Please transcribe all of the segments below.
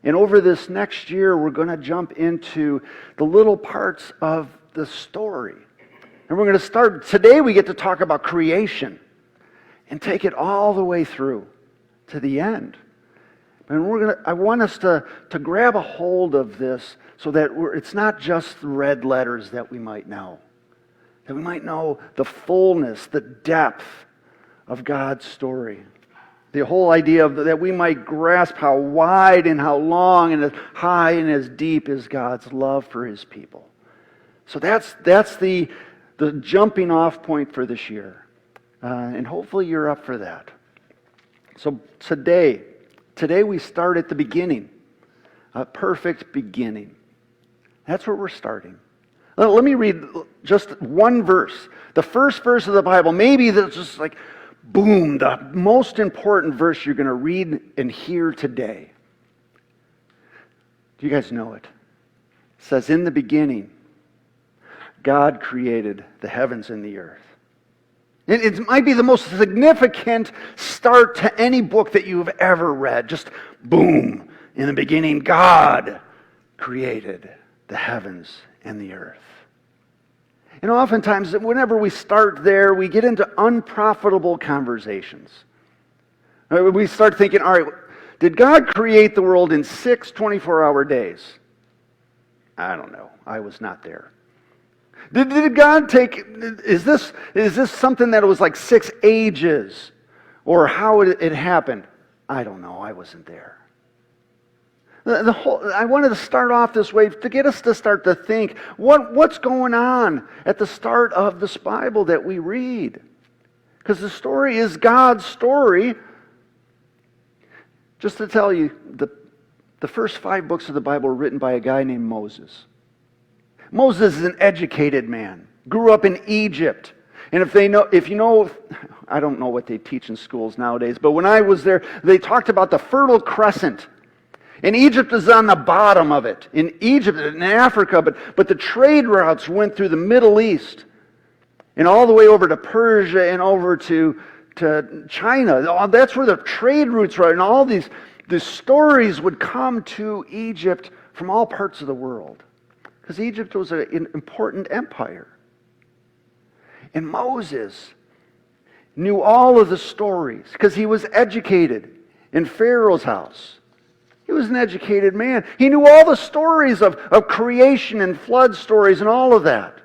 And over this next year, we're going to jump into the little parts of the story. And we're going to start, today we get to talk about creation and take it all the way through to the end. And I want us to grab a hold of this so that it's not just the red letters that we might know. That we might know the fullness, the depth of God's story. The whole idea of that we might grasp how wide and how long and as high and as deep is God's love for His people. So that's the jumping off point for this year. And hopefully you're up for that. So today we start at the beginning. A perfect beginning. That's where we're starting. Let me read just one verse. The first verse of the Bible. Maybe that's just like, boom, the most important verse you're going to read and hear today. Do you guys know it? It says, in the beginning, God created the heavens and the earth. It might be the most significant start to any book that you've ever read. Just boom, in the beginning, God created the heavens and the earth. And oftentimes, whenever we start there, we get into unprofitable conversations. We start thinking, all right, did God create the world in 6 24-hour days? I don't know. I was not there. Did God take, is this something that was like 6 ages? Or how it happened? I don't know. I wasn't there. I wanted to start off this way to get us to start to think, what's going on at the start of this Bible that we read? Because the story is God's story. Just to tell you, the first 5 books of the Bible were written by a guy named Moses. Moses is an educated man, grew up in Egypt. And if you know, I don't know what they teach in schools nowadays, but when I was there, they talked about the Fertile Crescent. And Egypt is on the bottom of it. In Egypt, in Africa, but the trade routes went through the Middle East and all the way over to Persia and over to China. That's where the trade routes were. And all the stories would come to Egypt from all parts of the world. Because Egypt was an important empire. And Moses knew all of the stories because he was educated in Pharaoh's house. He was an educated man. He knew all the stories of creation and flood stories and all of that.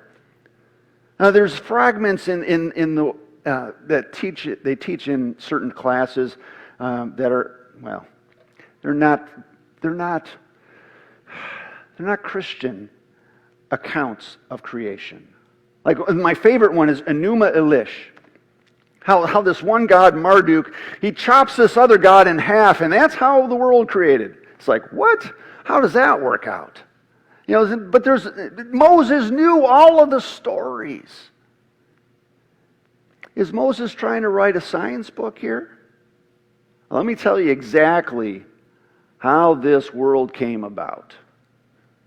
Now, there's fragments in the that they teach in certain classes that are, well, they're not Christian accounts of creation. Like my favorite one is Enuma Elish. How this one god, Marduk, he chops this other god in half, and that's how the world created. It's like, what? How does that work out? But Moses knew all of the stories. Is Moses trying to write a science book here? Let me tell you exactly how this world came about.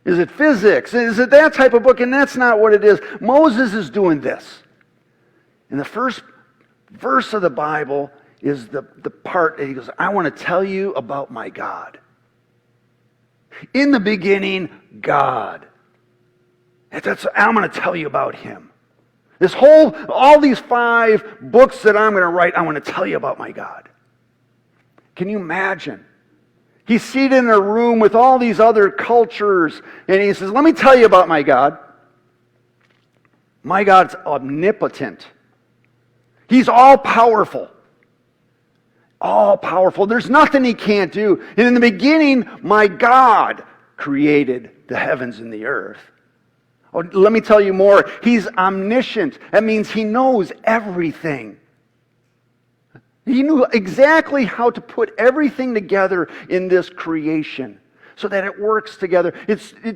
Is it physics? Is it that type of book? And that's not what it is. Moses is doing this. In the first verse of the Bible is the part that he goes, I want to tell you about my God. In the beginning, God. I'm going to tell you about Him. All these 5 books that I'm going to write, I want to tell you about my God. Can you imagine? He's seated in a room with all these other cultures, and he says, let me tell you about my God. My God's omnipotent. He's all-powerful. All-powerful. There's nothing He can't do. And in the beginning, my God created the heavens and the earth. Oh, let me tell you more. He's omniscient. That means He knows everything. He knew exactly how to put everything together in this creation so that it works together.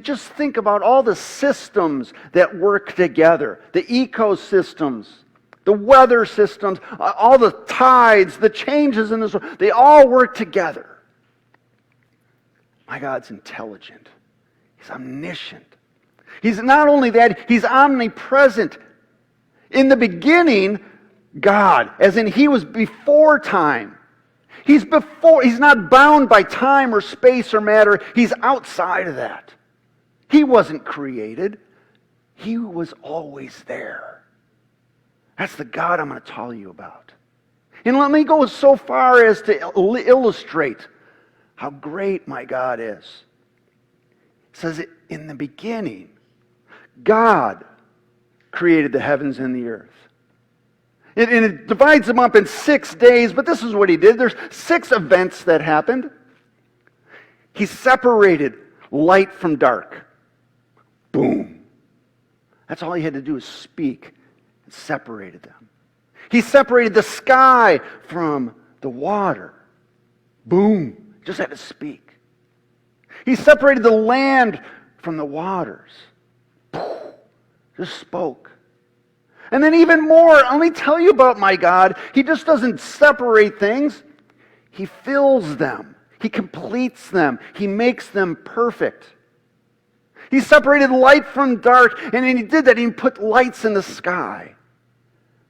Just think about all the systems that work together. The ecosystems, the weather systems, all the tides, the changes in this world, they all work together. My God's intelligent. He's omniscient. He's not only that, He's omnipresent. In the beginning, God, as in He was before time. He's not bound by time or space or matter. He's outside of that. He wasn't created. He was always there. That's the God I'm going to tell you about. And let me go so far as to illustrate how great my God is. It says, in the beginning, God created the heavens and the earth. And it divides them up in 6 days, but this is what he did. There's 6 events that happened. He separated light from dark. Boom. That's all he had to do is speak and separated them. He separated the sky from the water. Boom. Just had to speak. He separated the land from the waters. Just spoke. And then even more, let me tell you about my God. He just doesn't separate things. He fills them. He completes them. He makes them perfect. He separated light from dark, and he did that. He put lights in the sky.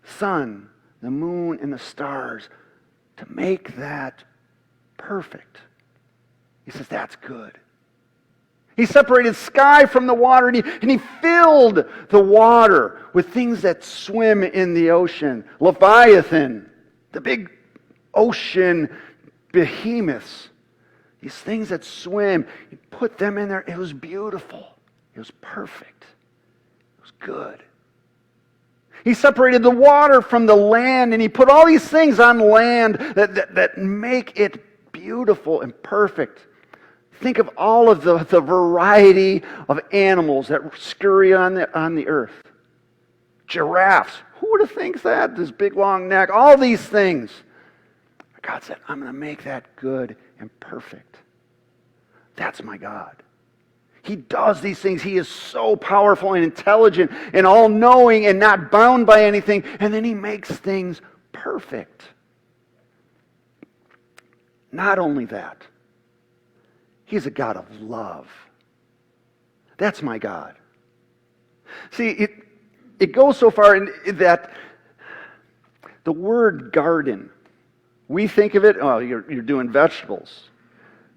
Sun, the moon, and the stars to make that perfect. He says, that's good. He separated sky from the water, and he filled the water with things that swim in the ocean. Leviathan, the big ocean behemoths, these things that swim, he put them in there. It was beautiful. It was perfect. It was good. He separated the water from the land, and he put all these things on land that make it beautiful and perfect. Think of all of the variety of animals that scurry on the earth. Giraffes. Who would have thinks that? This big long neck. All these things. God said, I'm going to make that good and perfect. That's my God. He does these things. He is so powerful and intelligent and all-knowing and not bound by anything. And then he makes things perfect. Not only that, he's a God of love. That's my God. See, it goes so far in that the word garden, we think of it, oh, you're doing vegetables.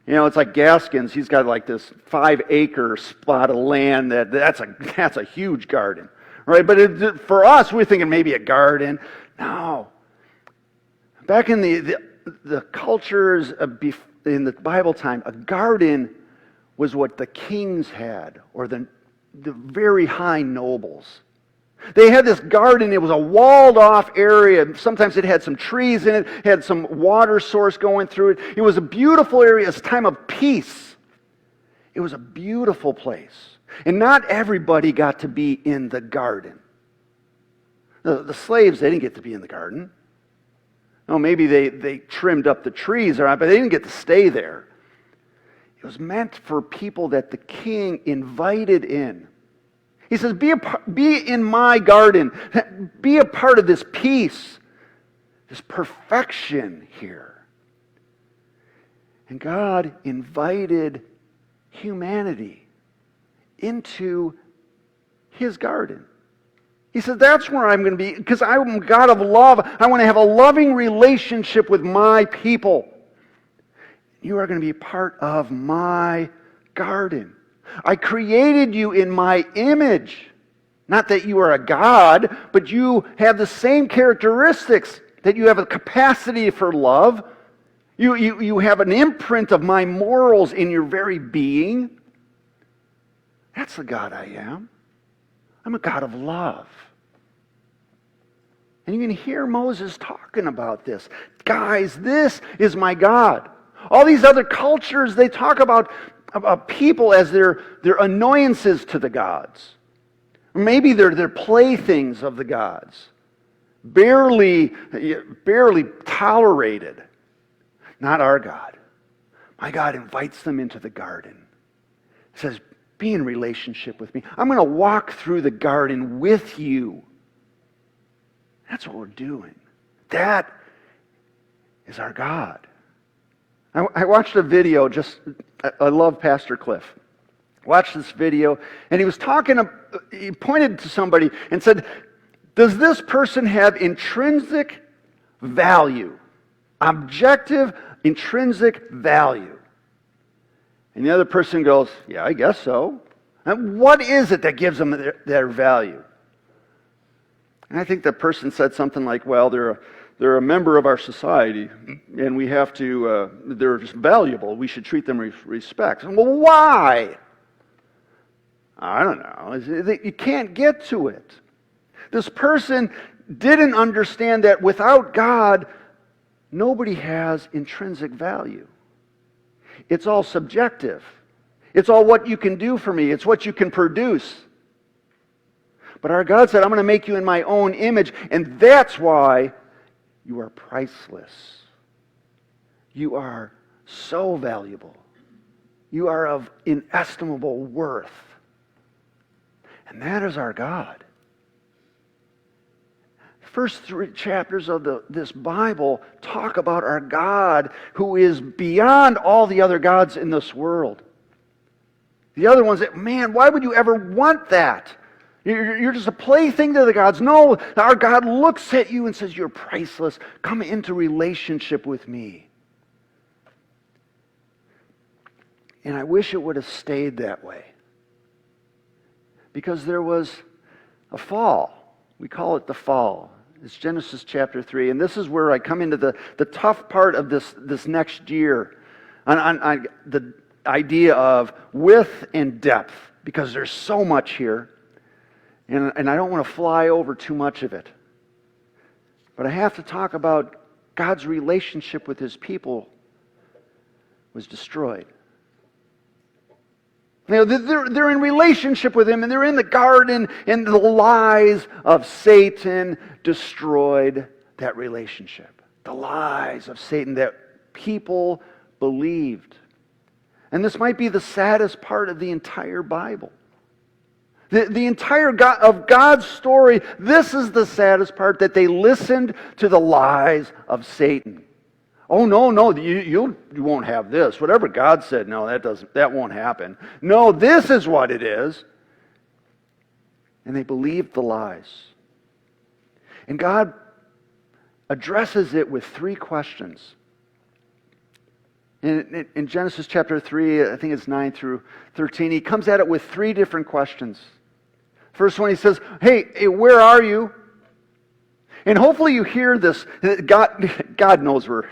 You know, it's like Gaskins. He's got like this 5-acre spot of land that's a huge garden, right? But for us, we're thinking maybe a garden. No. Back in the cultures in the Bible time, a garden was what the kings had, or the very high nobles. They had this garden. It was a walled-off area. Sometimes it had some trees in it, had some water source going through it. It was a beautiful area. It's a time of peace. It was a beautiful place. And not everybody got to be in the garden. The slaves, they didn't get to be in the garden. No, maybe they trimmed up the trees, but they didn't get to stay there. It was meant for people that the king invited in. He says, be in my garden. Be a part of this peace, this perfection here. And God invited humanity into his garden. He said, that's where I'm going to be, because I'm a God of love. I want to have a loving relationship with my people. You are going to be part of my garden. I created you in my image. Not that you are a God, but you have the same characteristics, that you have a capacity for love. You have an imprint of my morals in your very being. That's the God I am. I'm a God of love. And you can hear Moses talking about this. Guys, this is my God. All these other cultures, they talk about people as their annoyances to the gods. Maybe they're playthings of the gods. Barely tolerated. Not our God. My God invites them into the garden. He says, be in relationship with me. I'm going to walk through the garden with you. That's what we're doing. That is our God. I watched a video, I love Pastor Cliff. Watched this video, and he pointed to somebody and said, does this person have intrinsic value? Objective, intrinsic value. And the other person goes, yeah, I guess so. And what is it that gives them their value? And I think the person said something like, well, they're a member of our society, and we have to, they're just valuable. We should treat them with respect. Well, why? I don't know. You can't get to it. This person didn't understand that without God, nobody has intrinsic value. It's all subjective. It's all what you can do for me. It's what you can produce. But our God said, I'm going to make you in my own image, and that's why you are priceless. You are so valuable. You are of inestimable worth. And that is our God. The first 3 chapters of this Bible talk about our God who is beyond all the other gods in this world. The other ones, man, why would you ever want that? You're just a plaything to the gods. No, our God looks at you and says, you're priceless. Come into relationship with me. And I wish it would have stayed that way. Because there was a fall. We call it the fall. It's Genesis chapter 3. And this is where I come into the tough part of this next year. On the idea of width and depth. Because there's so much here. And I don't want to fly over too much of it. But I have to talk about God's relationship with His people was destroyed. You know, they're in relationship with Him, and they're in the garden, and the lies of Satan destroyed that relationship. The lies of Satan that people believed. And this might be the saddest part of the entire Bible. The entire of God's story, this is the saddest part, that they listened to the lies of Satan. Oh, no, you won't have this. Whatever God said, no, that won't happen. No, this is what it is. And they believed the lies. And God addresses it with 3 questions. In Genesis chapter 3, I think it's 9 through 13, He comes at it with 3 different questions. First one, He says, hey, where are you? And hopefully you hear this. God knows where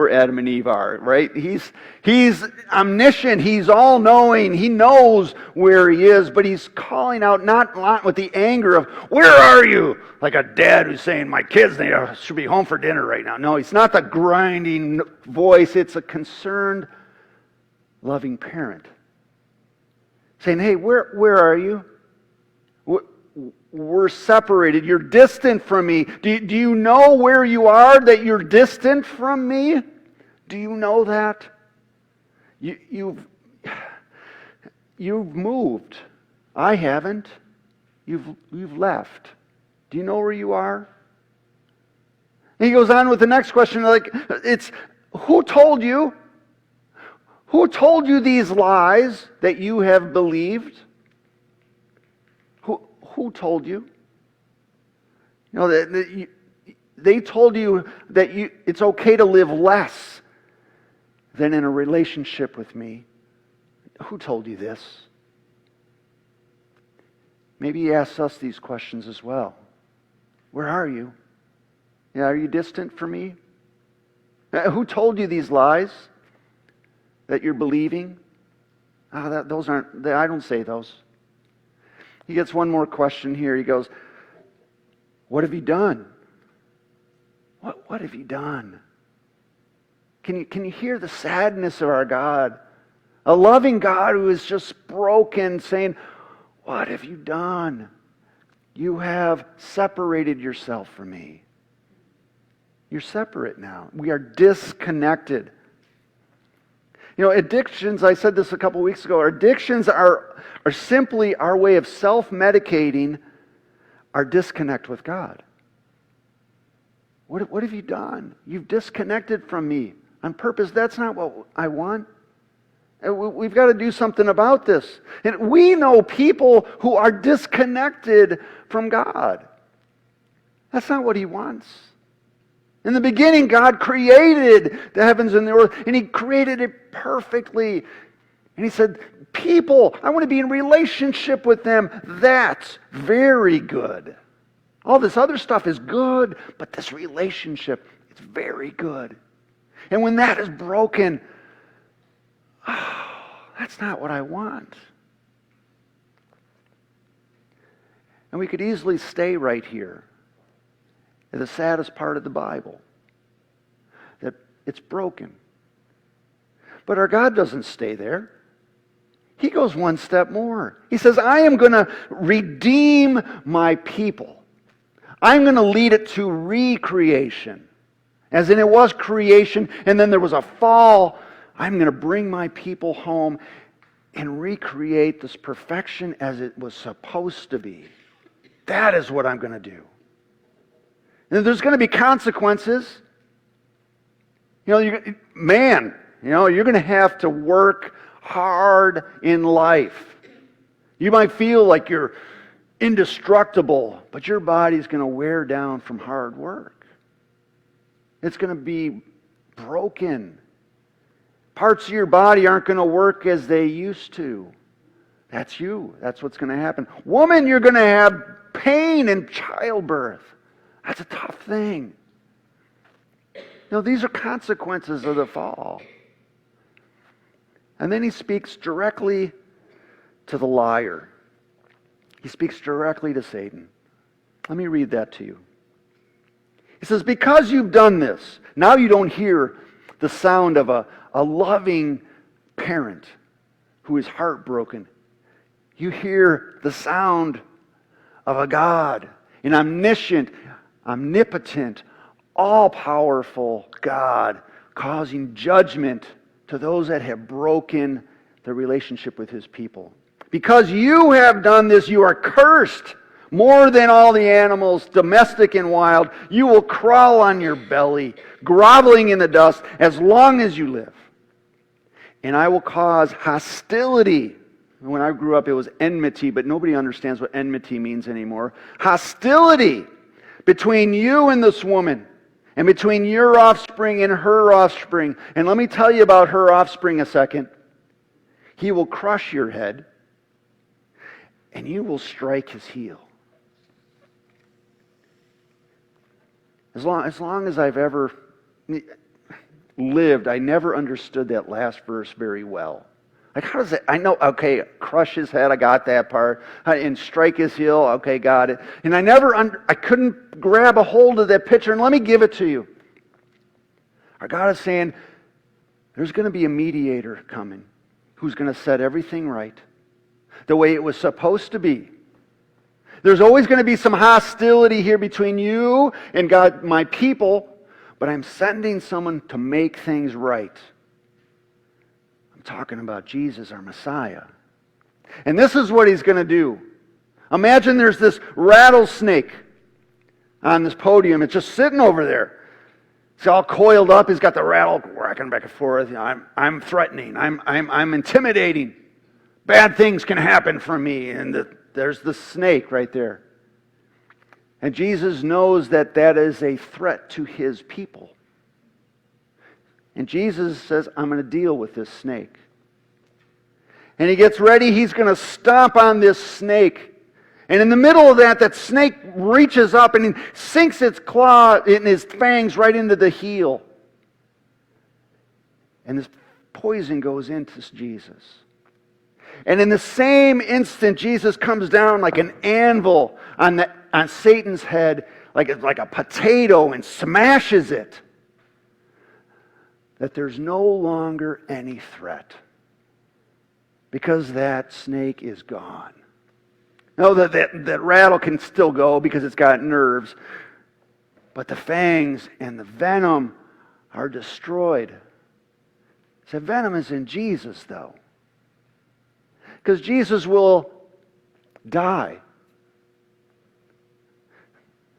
Adam and Eve are, right? He's omniscient. He's all-knowing. He knows where He is, but He's calling out not with the anger of, where are you? Like a dad who's saying, my kids should be home for dinner right now. No, it's not the grinding voice. It's a concerned, loving parent. Saying, hey, where are you? We're separated. You're distant from me. Do you know where you are, that you're distant from me? Do you know that? You've moved. I haven't. You've left. Do you know where you are? And He goes on with the next question, like, it's, who told you? Who told you these lies that you have believed? Who told you? You know, they told you that it's okay to live less than in a relationship with me. Who told you this? Maybe He asks us these questions as well. Where are you? Yeah, are you distant from me? Who told you these lies that you're believing? Those aren't. I don't say those. He gets one more question here. He goes, what have you done? What have you done? Can you hear the sadness of our God? A loving God who is just broken, saying, what have you done? You have separated yourself from me. You're separate now. We are disconnected. You know, addictions, I said this a couple weeks ago, addictions are simply our way of self-medicating our disconnect with God. What have you done? You've disconnected from me on purpose. That's not what I want. We've got to do something about this. And we know people who are disconnected from God. That's not what He wants. In the beginning, God created the heavens and the earth, and He created it perfectly. And He said, people, I want to be in relationship with them. That's very good. All this other stuff is good, but this relationship is very good. And when that is broken, that's not what I want. And we could easily stay right here at the saddest part of the Bible, that it's broken. But our God doesn't stay there. He goes one step more. He says, I am going to redeem my people. I'm going to lead it to recreation. As in it was creation, and then there was a fall. I'm going to bring my people home and recreate this perfection as it was supposed to be. That is what I'm going to do. And there's going to be consequences. You're going to have to work hard in life. You might feel like you're indestructible, but your body's going to wear down from hard work. It's going to be broken. Parts of your body aren't going to work as they used to. That's you. That's what's going to happen. Woman, you're going to have pain in childbirth. That's a tough thing. These are consequences of the fall. And then He speaks directly to the liar. He speaks directly to Satan. Let me read that to you. He says, because you've done this, now you don't hear the sound of a loving parent who is heartbroken. You hear the sound of a God, an omniscient, omnipotent, all-powerful God, causing judgment to those that have broken the relationship with His people. Because you have done this, you are cursed more than all the animals, domestic and wild. You will crawl on your belly, groveling in the dust, as long as you live. And I will cause hostility. When I grew up, it was enmity, but nobody understands what enmity means anymore. Hostility between you and this woman, and between your offspring and her offspring. And let me tell you about her offspring a second. He will crush your head, and you will strike his heel. As long as I've ever lived, I never understood that last verse very well. Like, how does that? I know, okay, crush his head, I got that part. And strike his heel, okay, got it. And I couldn't grab a hold of that picture, and let me give it to you. Our God is saying, there's going to be a mediator coming who's going to set everything right the way it was supposed to be. There's always going to be some hostility here between you and God, my people, but I'm sending someone to make things right. I'm talking about Jesus, our Messiah. And this is what He's going to do. Imagine there's this rattlesnake on this podium. It's just sitting over there. He's all coiled up. He's got the rattle racking back and forth. I'm threatening. I'm intimidating. Bad things can happen from me. And there's the snake right there. And Jesus knows that that is a threat to His people. And Jesus says, I'm going to deal with this snake. And He gets ready. He's going to stomp on this snake. And in the middle of that snake reaches up and he sinks its claw in his fangs right into the heel. And this poison goes into Jesus. And in the same instant, Jesus comes down like an anvil on Satan's head, like a potato, and smashes it. That there's no longer any threat. Because that snake is gone. No, that rattle can still go because it's got nerves. But the fangs and the venom are destroyed. So venom is in Jesus, though. Because Jesus will die.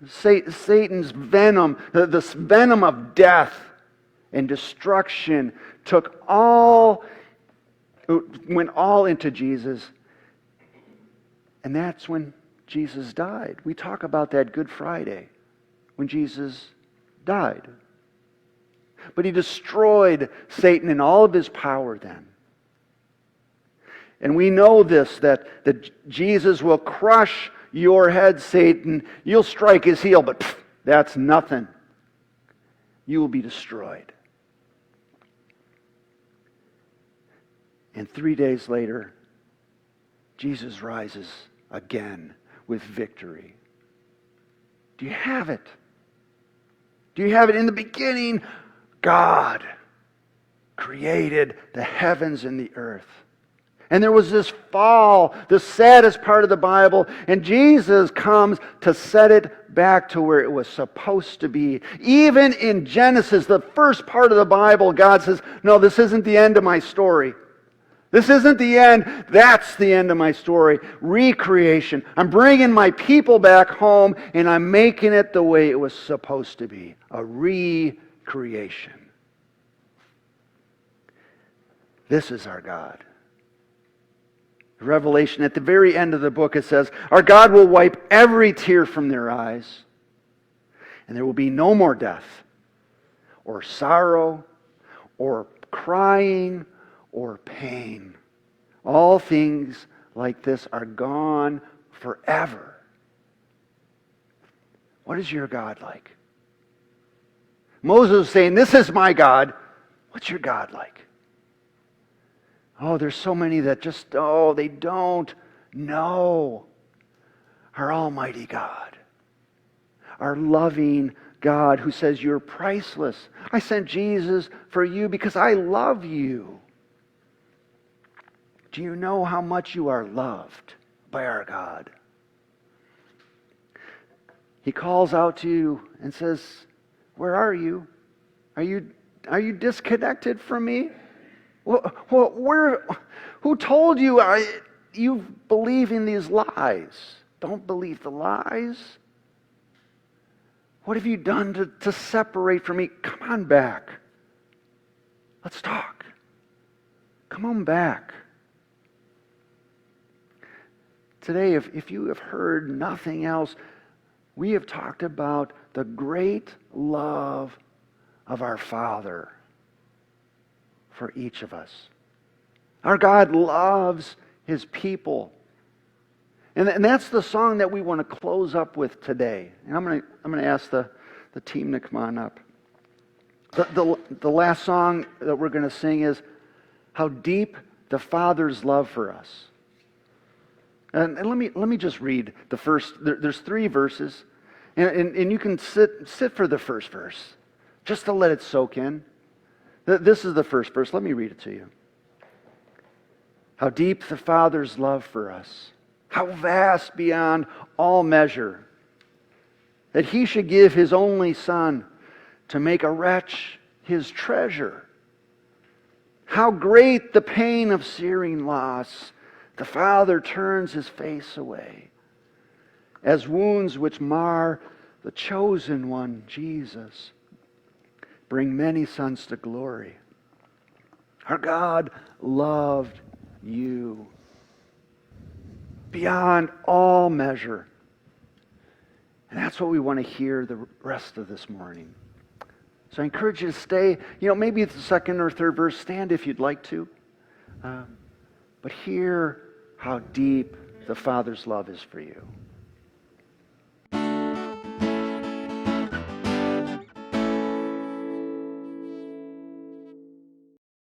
Satan's venom, this venom of death and destruction went all into Jesus. And that's when Jesus died. We talk about that Good Friday, when Jesus died. But he destroyed Satan and all of his power then. And we know this, that Jesus will crush your head, Satan. You'll strike his heel, but that's nothing. You will be destroyed. And 3 days later, Jesus rises again with victory. Do you have it? Do you have it? In the beginning, God created the heavens and the earth. And there was this fall, the saddest part of the Bible, and Jesus comes to set it back to where it was supposed to be. Even in Genesis, the first part of the Bible, God says, no, this isn't the end of my story. This isn't the end. That's the end of my story. Recreation. I'm bringing my people back home, and I'm making it the way it was supposed to be. A recreation. This is our God. Revelation, at the very end of the book, it says, our God will wipe every tear from their eyes, and there will be no more death, or sorrow, or crying, or pain. All things like this are gone forever. What is your God like? Moses is saying, this is my God. What's your God like? Oh, there's so many that just, they don't know our almighty God. Our loving God who says, you're priceless. I sent Jesus for you because I love you. Do you know how much you are loved by our God? He calls out to you and says, where are you? Are you disconnected from me? Who told you you believe in these lies? Don't believe the lies. What have you done to separate from me? Come on back. Let's talk. Come on back. Today, if you have heard nothing else, we have talked about the great love of our Father for each of us. Our God loves His people. And that's the song that we want to close up with today. And I'm going to ask the team to come on up. The last song that we're going to sing is How Deep the Father's Love for Us. And let me just read the first. There's 3 verses. And you can sit for the first verse, just to let it soak in. This is the first verse. Let me read it to you. How deep the Father's love for us. How vast beyond all measure. That He should give His only Son to make a wretch His treasure. How great the pain of searing loss. The Father turns His face away. As wounds which mar the chosen one, Jesus, bring many sons to glory. Our God loved you beyond all measure. And that's what we want to hear the rest of this morning. So I encourage you to stay. Maybe it's the second or third verse. Stand if you'd like to. But hear how deep the Father's love is for you.